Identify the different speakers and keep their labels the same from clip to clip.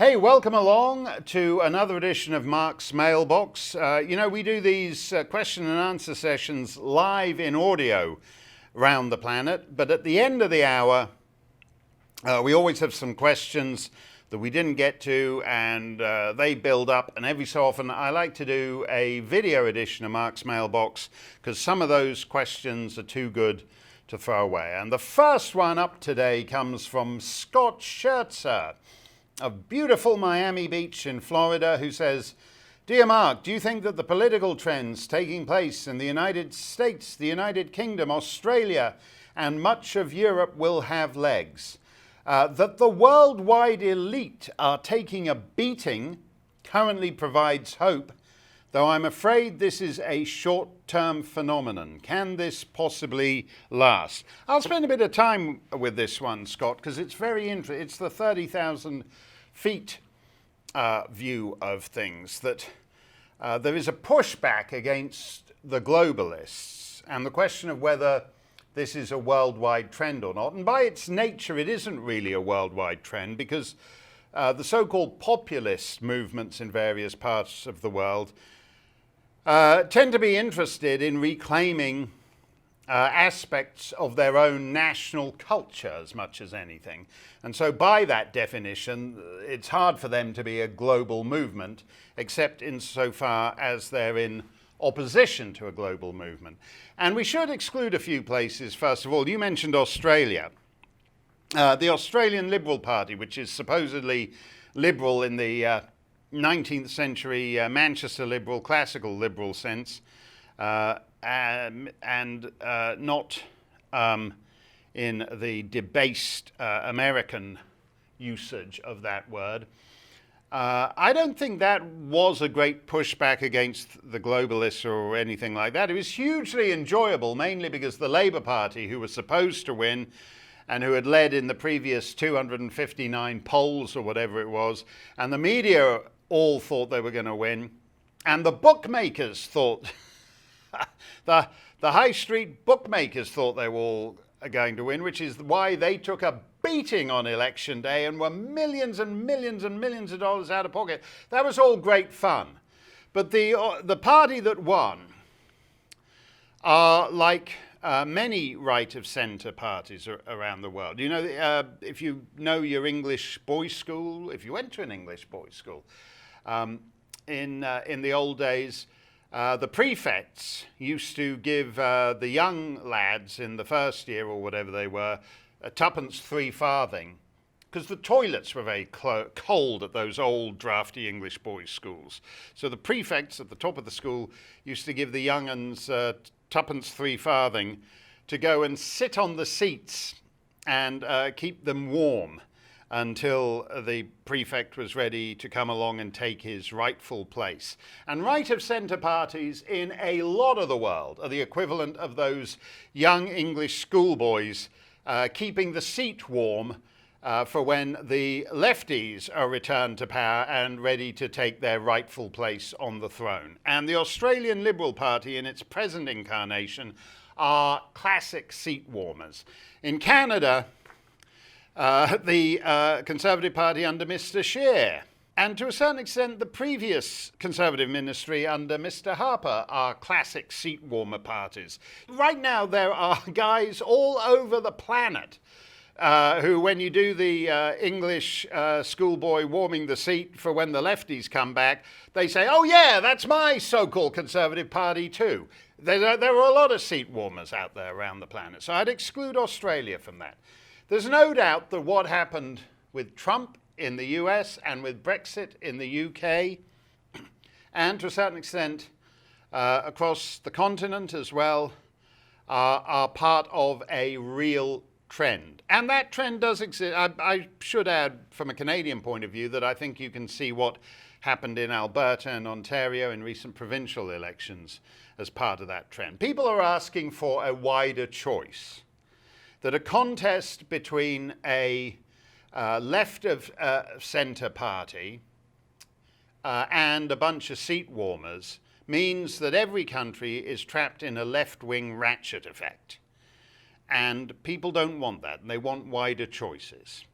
Speaker 1: Hey, welcome along to another edition of Mark's Mailbox. We do these question and answer sessions live in audio around the planet, but at the end of the hour, we always have some questions that we didn't get to, and they build up, and every so often I like to do a video edition of Mark's Mailbox because some of those questions are too good to throw away. And the first one up today comes from Scott Schertzer of beautiful Miami Beach in Florida, who says, "Dear Mark, do you think that the political trends taking place in the United States, the United Kingdom, Australia, and much of Europe will have legs? That the worldwide elite are taking a beating currently provides hope, though I'm afraid this is a short-term phenomenon. Can this possibly last?" I'll spend a bit of time with this one, Scott, because it's very interesting. It's the 30,000 feet view of things, that there is a pushback against the globalists and the question of whether this is a worldwide trend or not. And by its nature, it isn't really a worldwide trend, because the so-called populist movements in various parts of the world tend to be interested in reclaiming aspects of their own national culture as much as anything. And so by that definition, it's hard for them to be a global movement, except insofar as they're in opposition to a global movement. And we should exclude a few places. First of all, you mentioned Australia. The Australian Liberal Party, which is supposedly liberal in the 19th century Manchester liberal, classical liberal sense, and not in the debased American usage of that word. I don't think that was a great pushback against the globalists or anything like that. It was hugely enjoyable, mainly because the Labour Party, who was supposed to win and who had led in the previous 259 polls or whatever it was, and the media all thought they were going to win, and the bookmakers thought the high street bookmakers thought they were all going to win, which is why they took a beating on election day and were millions and millions and millions of dollars out of pocket. That was all great fun. But the party that won are like many right-of-centre parties around the world. You know, if you know your English boys' school, if you went to an English boys' school, in the old days, the prefects used to give the young lads in the first year or whatever they were a tuppence three farthing, because the toilets were very cold at those old drafty English boys' schools. So the prefects at the top of the school used to give the young uns tuppence three farthing to go and sit on the seats and keep them warm until the prefect was ready to come along and take his rightful place. And right-of-centre parties in a lot of the world are the equivalent of those young English schoolboys keeping the seat warm for when the lefties are returned to power and ready to take their rightful place on the throne. And the Australian Liberal Party in its present incarnation are classic seat warmers. In Canada, the Conservative Party under Mr. Scheer, and to a certain extent the previous Conservative ministry under Mr. Harper, are classic seat warmer parties. Right now there are guys all over the planet who, when you do the English schoolboy warming the seat for when the lefties come back, they say, "Oh yeah, that's my so-called Conservative Party too." There are a lot of seat warmers out there around the planet, so I'd exclude Australia from that. There's no doubt that what happened with Trump in the US and with Brexit in the UK, and to a certain extent across the continent as well, are part of a real trend. And that trend does exist. I should add, from a Canadian point of view, that I think you can see what happened in Alberta and Ontario in recent provincial elections as part of that trend. People are asking for a wider choice, that a contest between a left-of-centre party and a bunch of seat warmers means that every country is trapped in a left-wing ratchet effect. And people don't want that, and they want wider choices.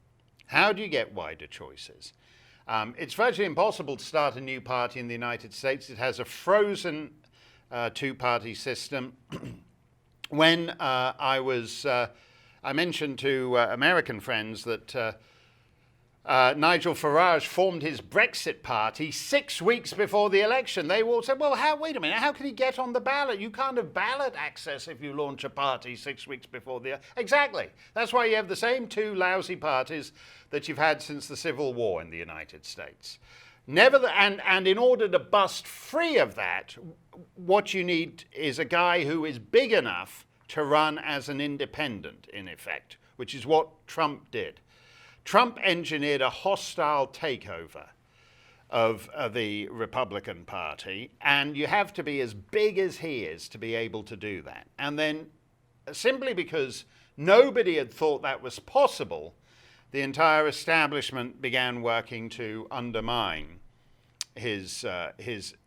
Speaker 1: How do you get wider choices? It's virtually impossible to start a new party in the United States. It has a frozen two-party system. When I mentioned to American friends that Nigel Farage formed his Brexit party 6 weeks before the election. They all said, well, wait a minute, how can he get on the ballot? You can't have ballot access if you launch a party 6 weeks before the election. Exactly. That's why you have the same two lousy parties that you've had since the Civil War in the United States. And in order to bust free of that, what you need is a guy who is big enough to run as an independent, in effect, which is what Trump did. Trump engineered a hostile takeover of the Republican Party, and you have to be as big as he is to be able to do that. And then, simply because nobody had thought that was possible, the entire establishment began working to undermine his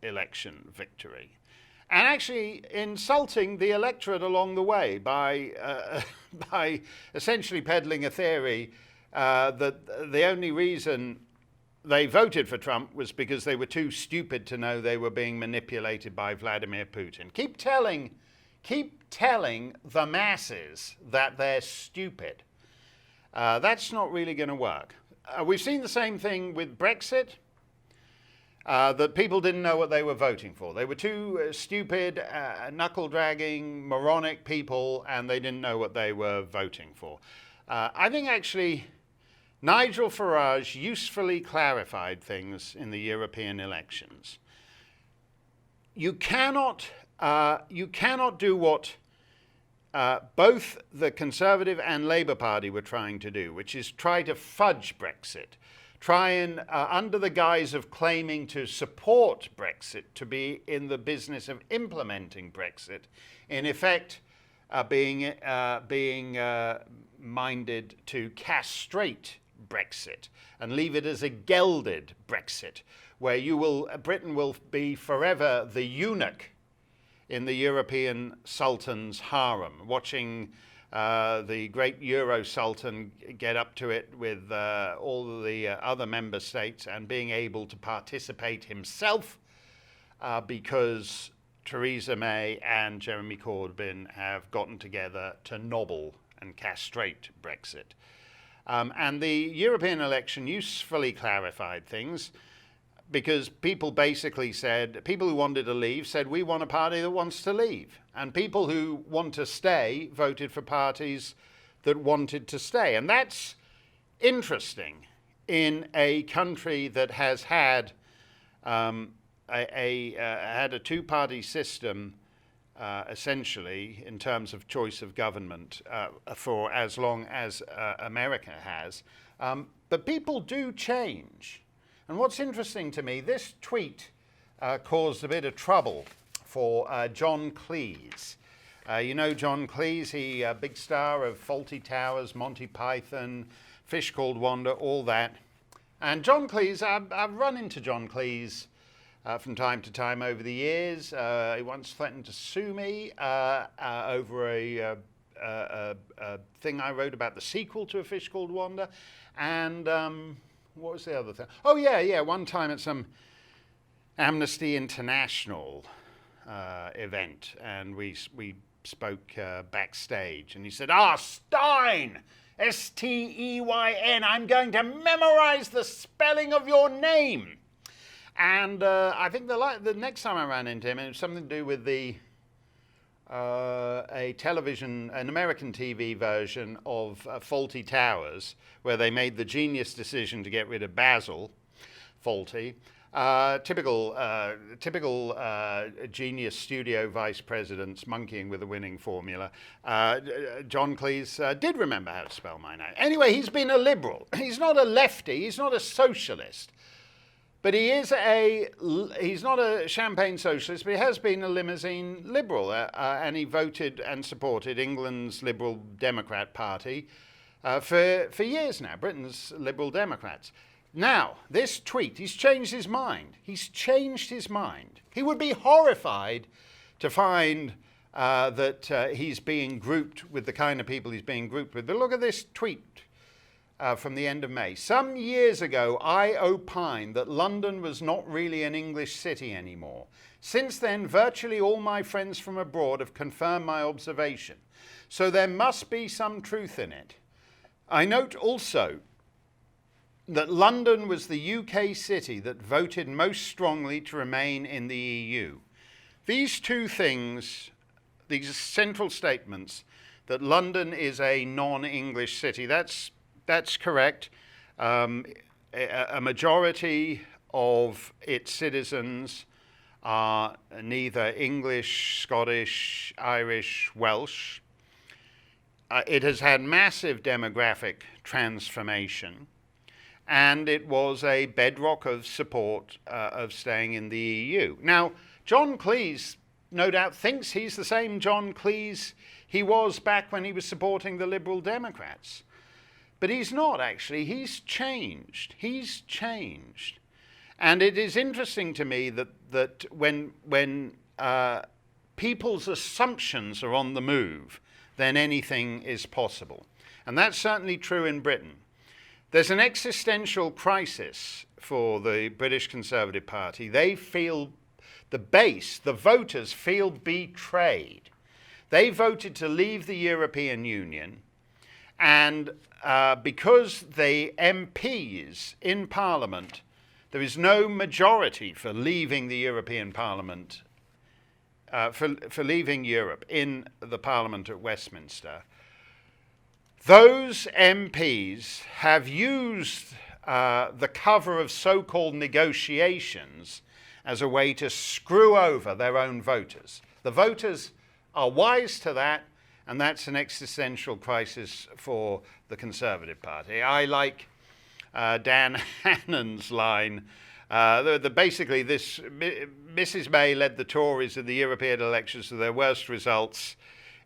Speaker 1: election victory. And actually insulting the electorate along the way by essentially peddling a theory that the only reason they voted for Trump was because they were too stupid to know they were being manipulated by Vladimir Putin. Keep telling the masses that they're stupid. That's not really going to work. We've seen the same thing with Brexit, that people didn't know what they were voting for. They were too stupid, knuckle-dragging, moronic people, and they didn't know what they were voting for. I think actually Nigel Farage usefully clarified things in the European elections. You cannot do what both the Conservative and Labour Party were trying to do, which is try to fudge Brexit, try and, under the guise of claiming to support Brexit, to be in the business of implementing Brexit, in effect being minded to castrate Brexit and leave it as a gelded Brexit, where Britain will be forever the eunuch in the European sultan's harem, watching the great Euro Sultan get up to it with all the other member states and being able to participate himself because Theresa May and Jeremy Corbyn have gotten together to nobble and castrate Brexit. And the European election usefully clarified things, because people basically said, people who wanted to leave said, we want a party that wants to leave. And people who want to stay voted for parties that wanted to stay. And that's interesting in a country that has had a two-party system, essentially, in terms of choice of government for as long as America has. But people do change. And what's interesting to me, this tweet caused a bit of trouble for John Cleese. You know John Cleese, he big star of Fawlty Towers, Monty Python, Fish Called Wanda, all that. And John Cleese, I've run into John Cleese from time to time over the years. He once threatened to sue me over a thing I wrote about the sequel to A Fish Called Wanda. And what was the other thing? Oh, yeah, one time at some Amnesty International event, and we spoke backstage, and he said, Steyn, S-T-E-Y-N, I'm going to memorize the spelling of your name. And I think the next time I ran into him, it was something to do with an American TV version of Fawlty Towers, where they made the genius decision to get rid of Basil Fawlty. Typical genius studio vice presidents monkeying with a winning formula. John Cleese did remember how to spell my name. Anyway, he's been a liberal. He's not a lefty. He's not a socialist. But he's not a champagne socialist, but he has been a limousine liberal. And he voted and supported England's Liberal Democrat Party for years now, Britain's Liberal Democrats. Now, this tweet, he's changed his mind. He's changed his mind. He would be horrified to find that he's being grouped with the kind of people he's being grouped with. But look at this tweet from the end of May. Some years ago, I opined that London was not really an English city anymore. Since then, virtually all my friends from abroad have confirmed my observation. So there must be some truth in it. I note also that London was the UK city that voted most strongly to remain in the EU. These two things, these central statements, that London is a non-English city, that's correct. A majority of its citizens are neither English, Scottish, Irish, Welsh. It has had massive demographic transformation, and it was a bedrock of support of staying in the EU. Now, John Cleese no doubt thinks he's the same John Cleese he was back when he was supporting the Liberal Democrats. But he's not, actually. He's changed. He's changed. And it is interesting to me that when people's assumptions are on the move, then anything is possible. And that's certainly true in Britain. There's an existential crisis for the British Conservative Party. They feel, the base, the voters feel betrayed. They voted to leave the European Union, and because the MPs in Parliament, there is no majority for leaving the European Parliament, for leaving Europe in the Parliament at Westminster. Those MPs have used the cover of so-called negotiations as a way to screw over their own voters. The voters are wise to that, and that's an existential crisis for the Conservative Party. I like Dan Hannon's line. Basically, Mrs. May led the Tories in the European elections to their worst results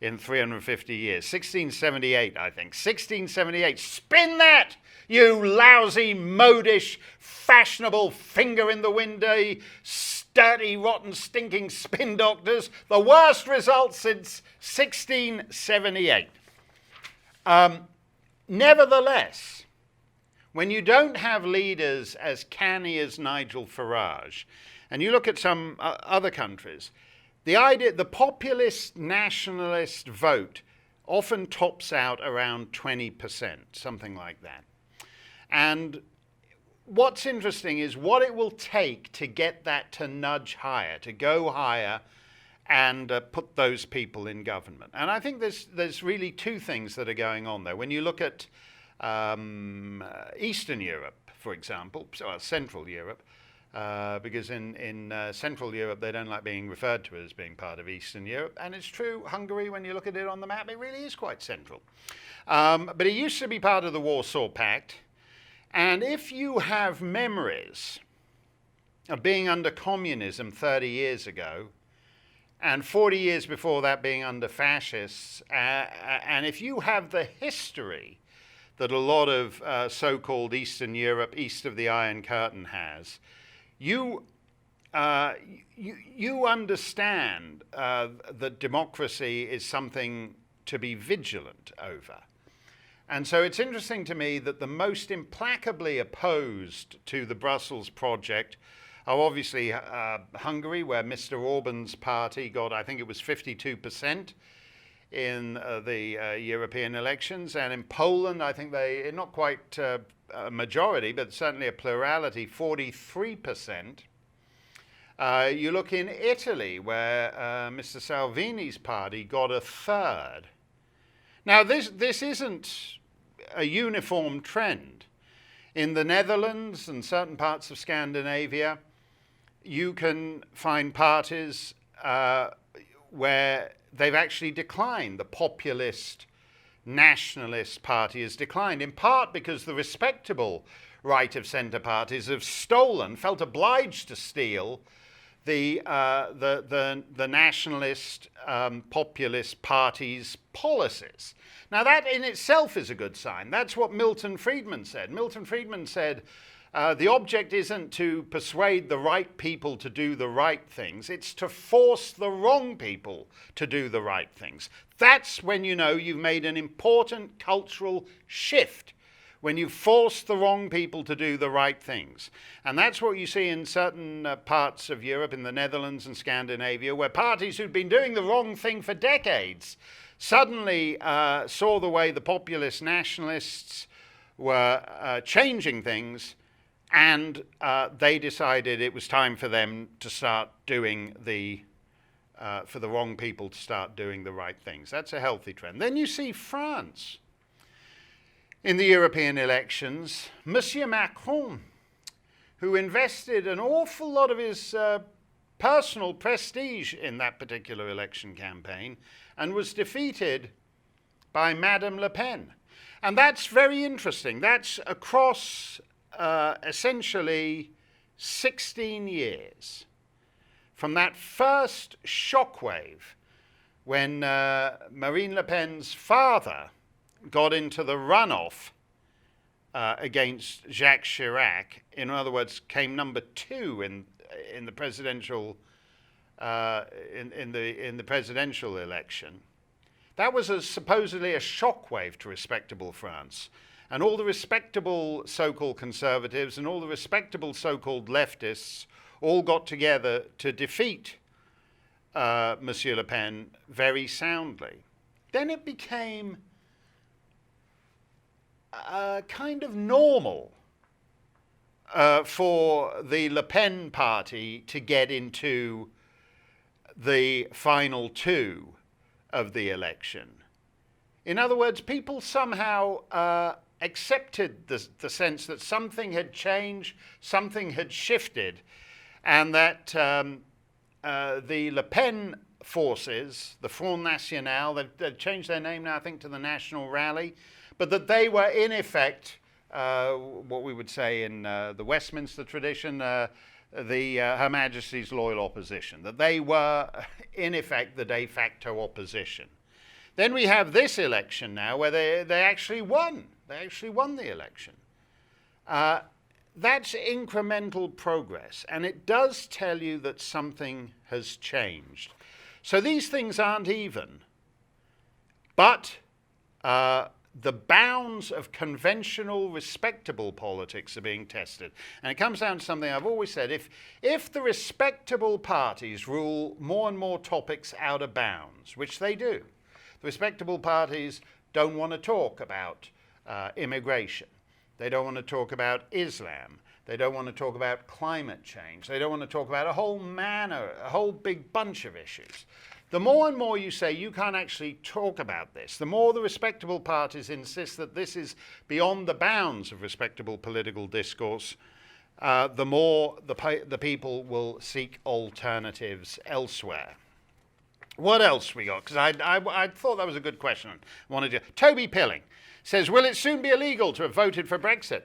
Speaker 1: in 350 years. 1678, I think. 1678. Spin that, you lousy, modish, fashionable, finger-in-the-window, dirty, rotten, stinking spin doctors. The worst results since 1678. Nevertheless, when you don't have leaders as canny as Nigel Farage, and you look at some other countries, the populist nationalist vote often tops out around 20%, something like that. And what's interesting is what it will take to get that to nudge higher, to go higher and put those people in government. And I think there's really two things that are going on there. When you look at Eastern Europe, for example, Central Europe, because in Central Europe they don't like being referred to as being part of Eastern Europe. And it's true, Hungary, when you look at it on the map, it really is quite central. But it used to be part of the Warsaw Pact. And if you have memories of being under communism 30 years ago, and 40 years before that being under fascists, and if you have the history that a lot of so-called Eastern Europe, east of the Iron Curtain has, you understand that democracy is something to be vigilant over. And so it's interesting to me that the most implacably opposed to the Brussels project are obviously Hungary, where Mr. Orban's party got, I think it was 52% in the European elections. And in Poland, I think they, not quite a majority, but certainly a plurality, 43%. You look in Italy, where Mr. Salvini's party got a third. Now, this isn't a uniform trend. In the Netherlands and certain parts of Scandinavia, you can find parties where they've actually declined. The populist nationalist party has declined, in part because the respectable right-of-centre parties have felt obliged to steal the nationalist populist party's policies. Now that in itself is a good sign. That's what Milton Friedman said. Milton Friedman said, the object isn't to persuade the right people to do the right things, it's to force the wrong people to do the right things. That's when you know you've made an important cultural shift, when you force the wrong people to do the right things. And that's what you see in certain parts of Europe, in the Netherlands and Scandinavia, where parties who'd been doing the wrong thing for decades suddenly saw the way the populist nationalists were changing things, and they decided it was time for them to start doing for the wrong people to start doing the right things. That's a healthy trend. Then you see France. In the European elections, Monsieur Macron, who invested an awful lot of his personal prestige in that particular election campaign, and was defeated by Madame Le Pen. And that's very interesting. That's across essentially 16 years. From that first shockwave when Marine Le Pen's father got into the runoff against Jacques Chirac, in other words, came number 2 in the presidential in the presidential election. That was supposedly a shockwave to respectable France, and all the respectable so-called conservatives and all the respectable so-called leftists all got together to defeat Monsieur Le Pen very soundly. Then it became kind of normal for the Le Pen party to get into the final 2 of the election. In other words, people somehow accepted the sense that something had changed, something had shifted, and that the Le Pen forces, the Front National, they've changed their name now, I think, to the National Rally, but that they were in effect what we would say in the Westminster tradition, Her Majesty's loyal opposition, that they were in effect the de facto opposition. Then we have this election now where they actually won. They actually won the election. That's incremental progress, and it does tell you that something has changed. So these things aren't even, but the bounds of conventional, respectable politics are being tested. And it comes down to something I've always said. If the respectable parties rule more and more topics out of bounds, which they do, the respectable parties don't want to talk about immigration. They don't want to talk about Islam. They don't want to talk about climate change. They don't want to talk about a whole big bunch of issues. The more and more you say you can't actually talk about this, the more the respectable parties insist that this is beyond the bounds of respectable political discourse, the more the people will seek alternatives elsewhere. What else we got? Because I thought that was a good question. I wanted to. Toby Pilling says, will it soon be illegal to have voted for Brexit?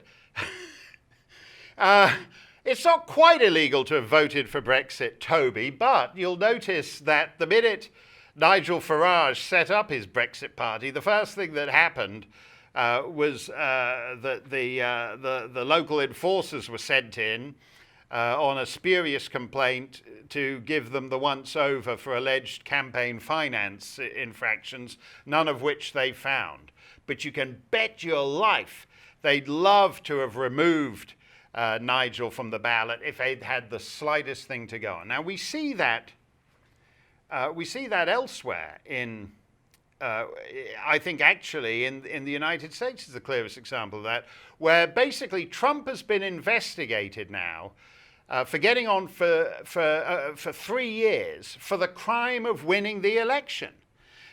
Speaker 1: It's not quite illegal to have voted for Brexit, Toby, but you'll notice that the minute Nigel Farage set up his Brexit party, the first thing that happened was that the local enforcers were sent in on a spurious complaint to give them the once-over for alleged campaign finance infractions, none of which they found. But you can bet your life they'd love to have removed Nigel from the ballot if they'd had the slightest thing to go on. Now we see that elsewhere in, I think actually in the United States is the clearest example of that, where basically Trump has been investigated now for getting on for 3 years for the crime of winning the election.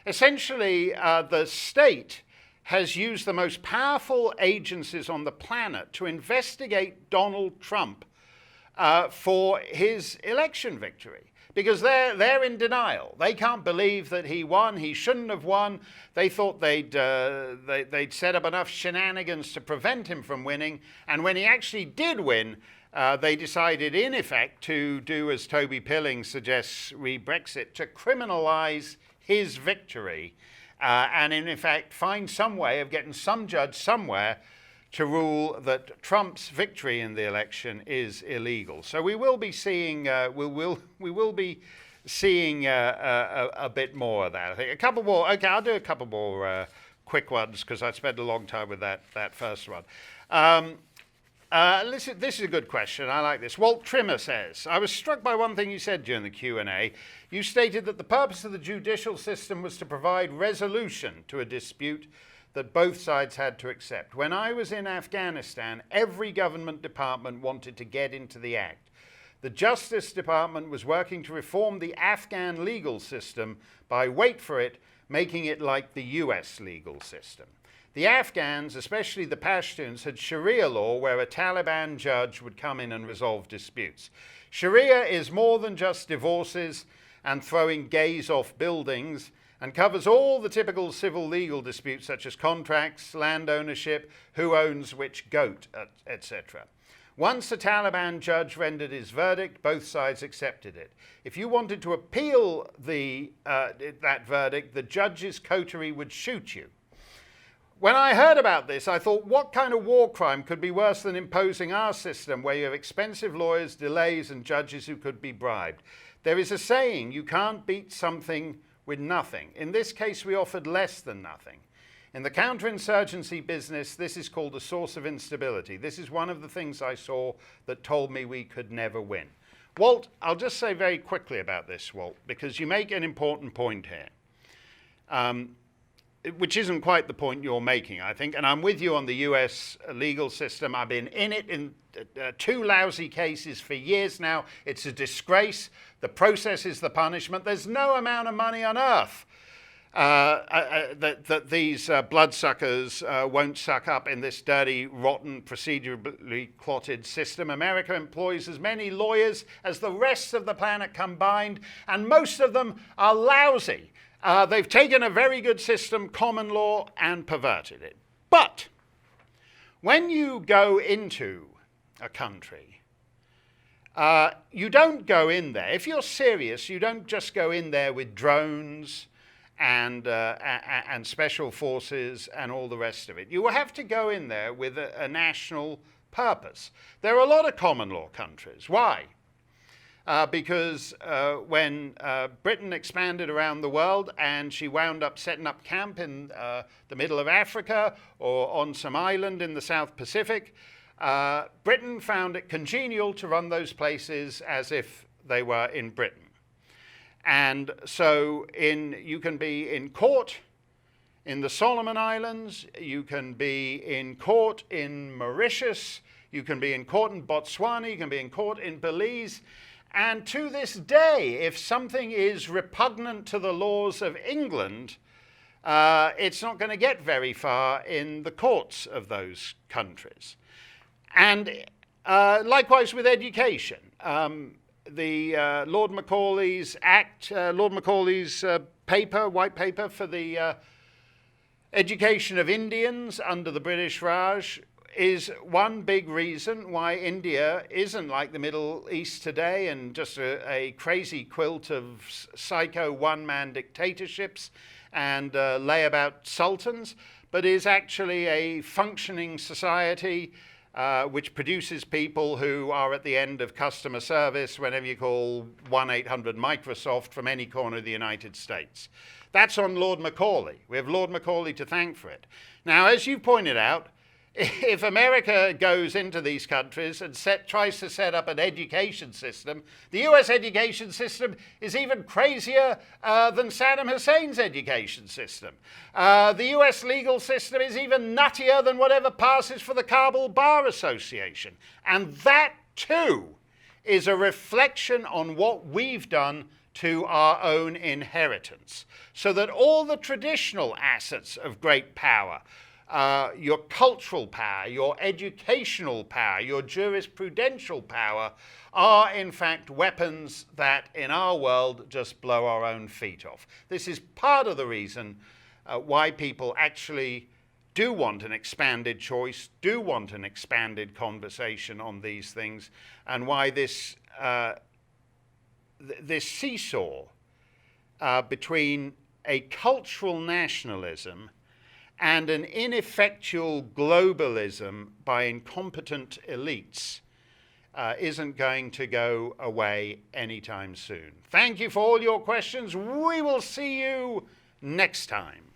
Speaker 1: Essentially, the state has used the most powerful agencies on the planet to investigate Donald Trump for his election victory. Because they're in denial. They can't believe that he won. He shouldn't have won. They thought they'd set up enough shenanigans to prevent him from winning. And when he actually did win, they decided, in effect, to do as Toby Pilling suggests, re-Brexit, to criminalize his victory. And in effect, find some way of getting some judge somewhere to rule that Trump's victory in the election is illegal. So we will be seeing a bit more of that. I think a couple more. Okay, I'll do a couple more quick ones because I spent a long time with that first one. This is a good question. I like this. Walt Trimmer says, I was struck by one thing you said during the Q&A. You stated that the purpose of the judicial system was to provide resolution to a dispute that both sides had to accept. When I was in Afghanistan, every government department wanted to get into the act. The Justice Department was working to reform the Afghan legal system by, wait for it, making it like the US legal system. The Afghans, especially the Pashtuns, had Sharia law where a Taliban judge would come in and resolve disputes. Sharia is more than just divorces and throwing gays off buildings and covers all the typical civil legal disputes such as contracts, land ownership, who owns which goat, etc. Once the Taliban judge rendered his verdict, both sides accepted it. If you wanted to appeal that verdict, the judge's coterie would shoot you. When I heard about this, I thought, what kind of war crime could be worse than imposing our system where you have expensive lawyers, delays, and judges who could be bribed? There is a saying, you can't beat something with nothing. In this case, we offered less than nothing. In the counterinsurgency business, this is called a source of instability. This is one of the things I saw that told me we could never win. Walt, I'll just say very quickly about this, Walt, because you make an important point here, which isn't quite the point you're making, I think, and I'm with you on the US legal system. I've been in it in 2 lousy cases for years now. It's a disgrace. The process is the punishment. There's no amount of money on earth that these bloodsuckers won't suck up in this dirty, rotten, procedurally clotted system. America employs as many lawyers as the rest of the planet combined, and most of them are lousy. They've taken a very good system, common law, and perverted it. But when you go into a country, you don't go in there. If you're serious, you don't just go in there with drones and special forces and all the rest of it. You will have to go in there with a national purpose. There are a lot of common law countries. Why? Because when Britain expanded around the world and she wound up setting up camp in the middle of Africa or on some island in the South Pacific, Britain found it congenial to run those places as if they were in Britain. And so you can be in court in the Solomon Islands, you can be in court in Mauritius, you can be in court in Botswana, you can be in court in Belize. And to this day, if something is repugnant to the laws of England, it's not going to get very far in the courts of those countries. And likewise with education. The Lord Macaulay's Act, Lord Macaulay's paper, white paper for the education of Indians under the British Raj is one big reason why India isn't like the Middle East today and just a crazy quilt of psycho one-man dictatorships and layabout sultans, but is actually a functioning society which produces people who are at the end of customer service whenever you call 1-800-Microsoft from any corner of the United States. That's on Lord Macaulay. We have Lord Macaulay to thank for it. Now, as you pointed out, if America goes into these countries and tries to set up an education system, the US education system is even crazier than Saddam Hussein's education system. The US legal system is even nuttier than whatever passes for the Kabul Bar Association. And that, too, is a reflection on what we've done to our own inheritance. So that all the traditional assets of great power, your cultural power, your educational power, your jurisprudential power are in fact weapons that in our world just blow our own feet off. This is part of the reason why people actually do want an expanded choice, do want an expanded conversation on these things, and why this seesaw between a cultural nationalism and an ineffectual globalism by incompetent elites isn't going to go away anytime soon. Thank you for all your questions. We will see you next time.